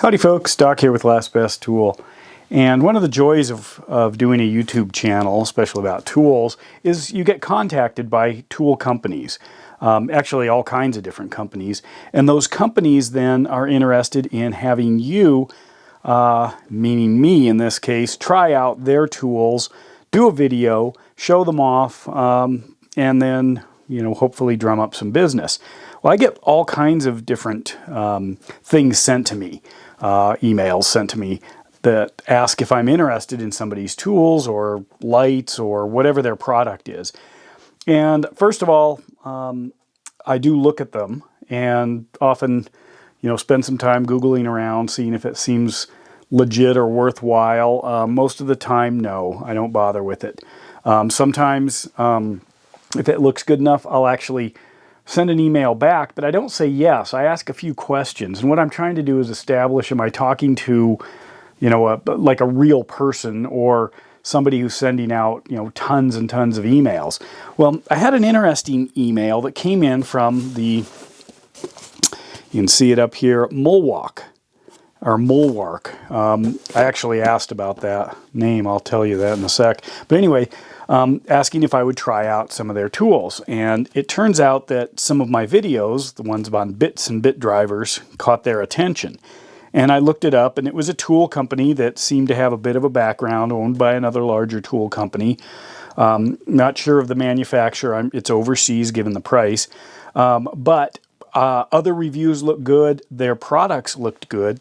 Howdy folks, Doc here with Last Best Tool. And one of the joys of doing a YouTube channel, especially about tools, is you get contacted by tool companies. Actually all kinds of different companies. And those companies then are interested in having you, meaning me in this case, try out their tools, do a video, show them off, and then hopefully drum up some business. Well, I get all kinds of different things sent to me. Emails sent to me that ask if I'm interested in somebody's tools or lights or whatever their product is. And first of all, I do look at them and often, spend some time Googling around, seeing if it seems legit or worthwhile. Most of the time, no, I don't bother with it. Sometimes, if it looks good enough, I'll actually send an email back, but I don't say yes. I ask a few questions. And what I'm trying to do is establish, am I talking to, like a real person or somebody who's sending out, tons and tons of emails. Well, I had an interesting email that came in from you can see it up here, MulWark. I actually asked about that name. I'll tell you that in a sec. But anyway, asking if I would try out some of their tools. And it turns out that some of my videos, the ones on bits and bit drivers, caught their attention. And I looked it up, and it was a tool company that seemed to have a bit of a background, owned by another larger tool company. Not sure of the manufacturer. It's overseas given the price. But other reviews looked good. Their products looked good.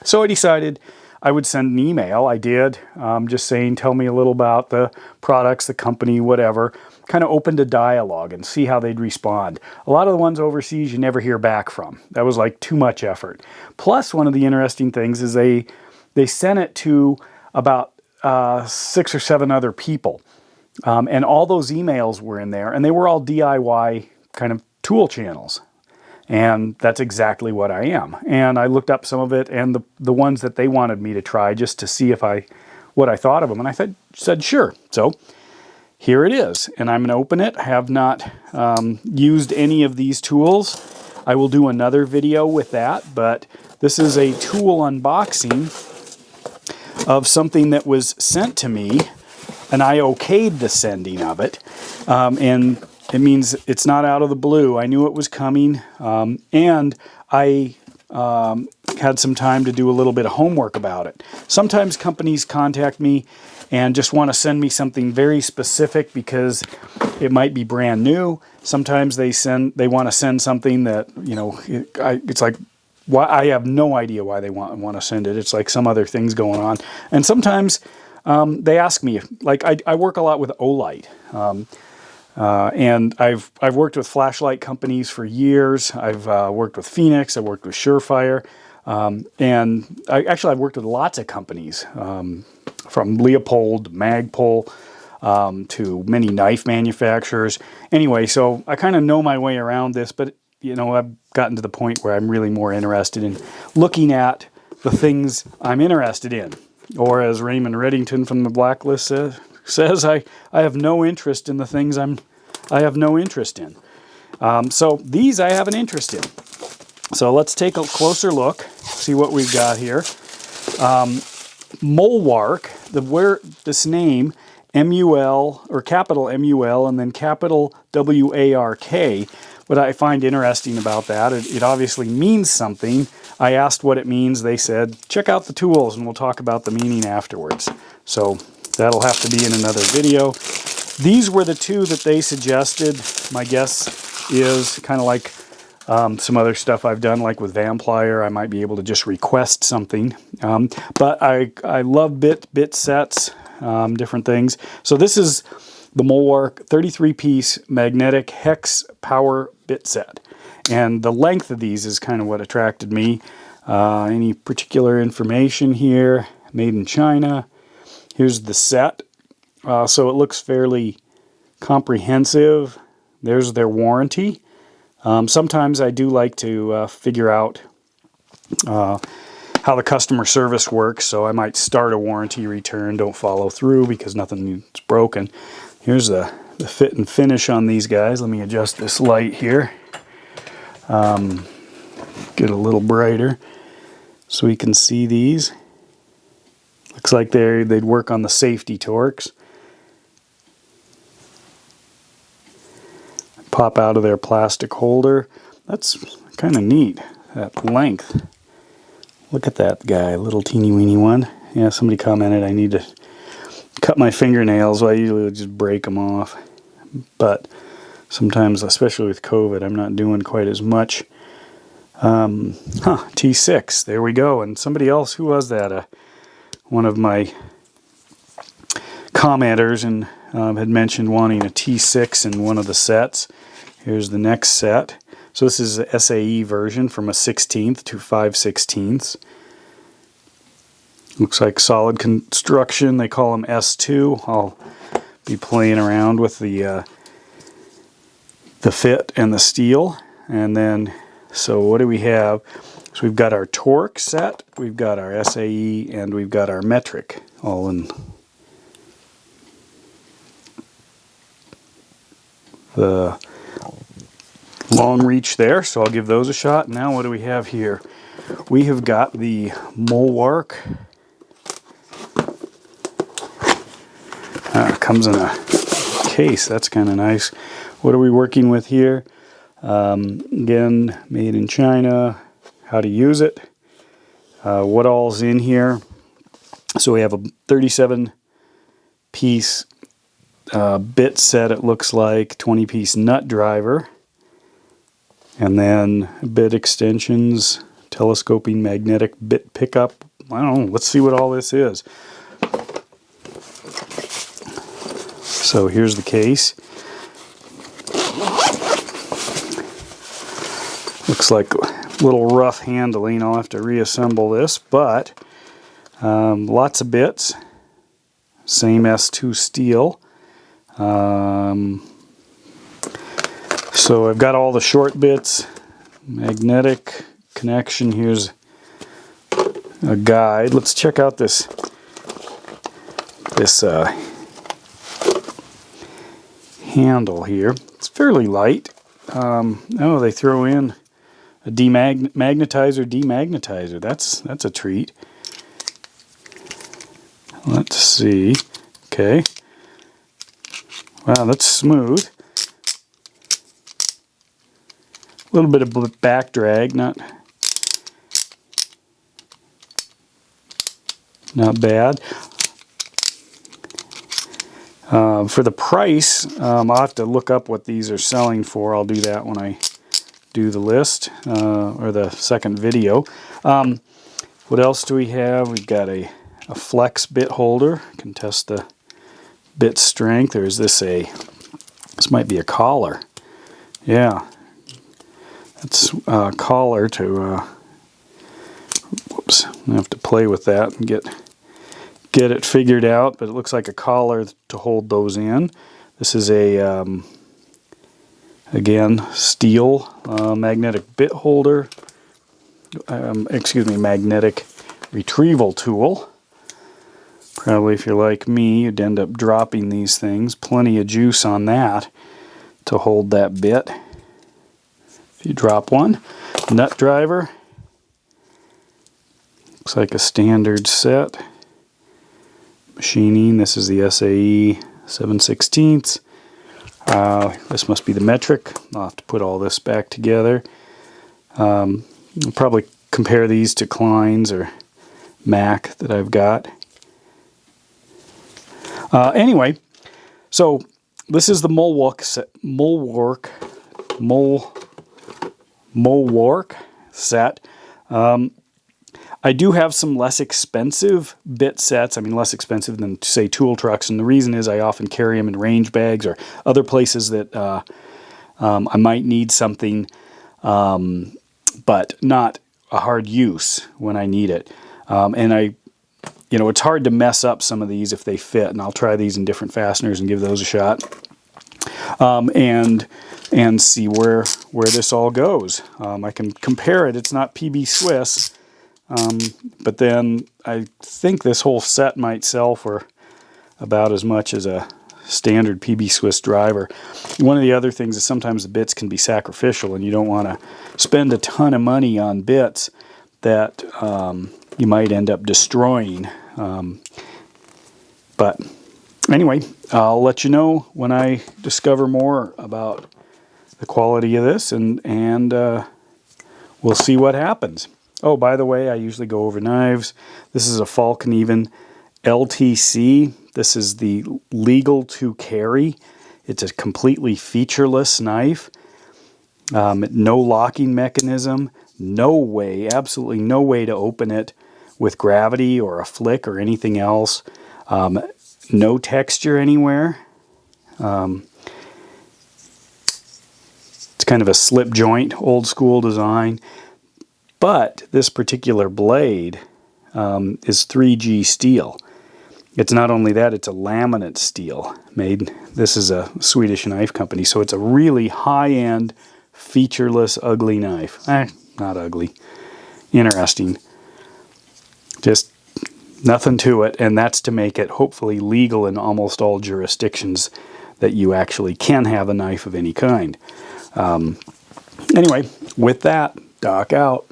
So I decided I would send an email. I did, just saying, tell me a little about the products, the company, whatever. Kind of opened a dialogue and see how they'd respond. A lot of the ones overseas you never hear back from. That was like too much effort. Plus, one of the interesting things is they sent it to about 6 or 7 other people. And all those emails were in there, and they were all DIY kind of tool channels. And that's exactly what I am. And I looked up some of it and the ones that they wanted me to try just to see what I thought of them. And I said sure. So here it is. And I'm going to open it. I have not used any of these tools. I will do another video with that. But this is a tool unboxing of something that was sent to me. And I okayed the sending of it. And it means it's not out of the blue. I knew it was coming, and I had some time to do a little bit of homework about it. Sometimes companies contact me and just want to send me something very specific because it might be brand new. Sometimes they want to send something that, it's like, I have no idea why they want to send it. It's like some other things going on. And sometimes they ask me, like I work a lot with Olight. And I've worked with flashlight companies for years. I've worked with Phoenix. I've worked with Surefire. And I've worked with lots of companies, from Leopold, Magpul, to many knife manufacturers. Anyway, so I kind of know my way around this, but I've gotten to the point where I'm really more interested in looking at the things I'm interested in. Or as Raymond Reddington from the Blacklist says, I have no interest in the things I have no interest in. So these I have an interest in. So let's take a closer look, see what we've got here. MulWark, this name, M-U-L, or capital M-U-L, and then capital W-A-R-K. What I find interesting about that, it obviously means something. I asked what it means. They said, check out the tools, and we'll talk about the meaning afterwards. So that'll have to be in another video. These were the two that they suggested. My guess is kind of like some other stuff I've done, like with Vampire. I might be able to just request something. But I love bit sets, different things. So this is the MulWark 33-piece magnetic hex power bit set. And the length of these is kind of what attracted me. Any particular information here? Made in China. Here's the set. So it looks fairly comprehensive. There's their warranty. Sometimes I do like to figure out how the customer service works, so I might start a warranty return, don't follow through because nothing is broken. Here's the fit and finish on these guys. Let me adjust this light here. Get a little brighter. so we can see these. Looks like they'd work on the safety Torx. Pop out of their plastic holder. That's kind of neat, that length. Look at that guy, little teeny weeny one. Yeah, somebody commented I need to cut my fingernails. Well, I usually would just break them off. But sometimes, especially with COVID, I'm not doing quite as much. T6, there we go. And somebody else, who was that? One of my commenters and had mentioned wanting a T6 in one of the sets. Here's the next set. So this is a SAE version from a 16th to 5/16. Looks like solid construction. They call them S2. I'll be playing around with the fit and the steel. And then, so what do we have? So we've got our Torx set, we've got our SAE, and we've got our metric all in the long reach there. So I'll give those a shot. Now what do we have here? We have got the MulWark. Comes in a case. That's kind of nice. What are we working with here? Again, made in China. How to use it. What all's in here? So we have a 37-piece bit set, it looks like, 20-piece nut driver, and then bit extensions, telescoping magnetic bit pickup. I don't know, let's see what all this is. So here's the case. Looks like a little rough handling. I'll have to reassemble this, but lots of bits. Same S2 steel. So I've got all the short bits, magnetic connection. Here's a guide. Let's check out this handle here. It's fairly light. Oh, they throw in a demagnetizer. That's a treat. Let's see. Okay. Wow, that's smooth. A little bit of back drag, not bad. For the price, I'll have to look up what these are selling for. I'll do that when I do the list, or the second video. What else do we have? We've got a flex bit holder. Can test the bit strength. Or is this this might be a collar. Yeah. That's a collar to, whoops, I have to play with that and get it figured out, but it looks like a collar to hold those in. This is a, again, steel magnetic bit holder, excuse me, magnetic retrieval tool. Probably if you're like me, you'd end up dropping these things. Plenty of juice on that to hold that bit. If you drop one. Nut driver. Looks like a standard set. Machining. This is the SAE 7/16. This must be the metric. I'll have to put all this back together. I'll probably compare these to Klein's or Mac that I've got. Anyway, so this is the MulWark set. I do have some less expensive bit sets. I mean, less expensive than, say, tool trucks, and the reason is I often carry them in range bags or other places that I might need something, but not a hard use when I need it. And it's hard to mess up some of these if they fit, and I'll try these in different fasteners and give those a shot, and see where this all goes. I can compare it. It's not PB Swiss, but then I think this whole set might sell for about as much as a standard PB Swiss driver. One of the other things is sometimes the bits can be sacrificial, and you don't want to spend a ton of money on bits that you might end up destroying. But anyway, I'll let you know when I discover more about the quality of this, and we'll see what happens. Oh, by the way, I usually go over knives. This is a Falk & Even LTC. This is the legal to carry. It's a completely featureless knife. No locking mechanism. No way, absolutely no way to open it with gravity or a flick or anything else. No texture anywhere. It's kind of a slip joint, old school design. But this particular blade is 3G steel. It's not only that, it's a laminate steel made. This is a Swedish knife company, so it's a really high-end, featureless, ugly knife. Not ugly. Interesting. Just nothing to it, and that's to make it hopefully legal in almost all jurisdictions that you actually can have a knife of any kind. Anyway, with that, Doc out.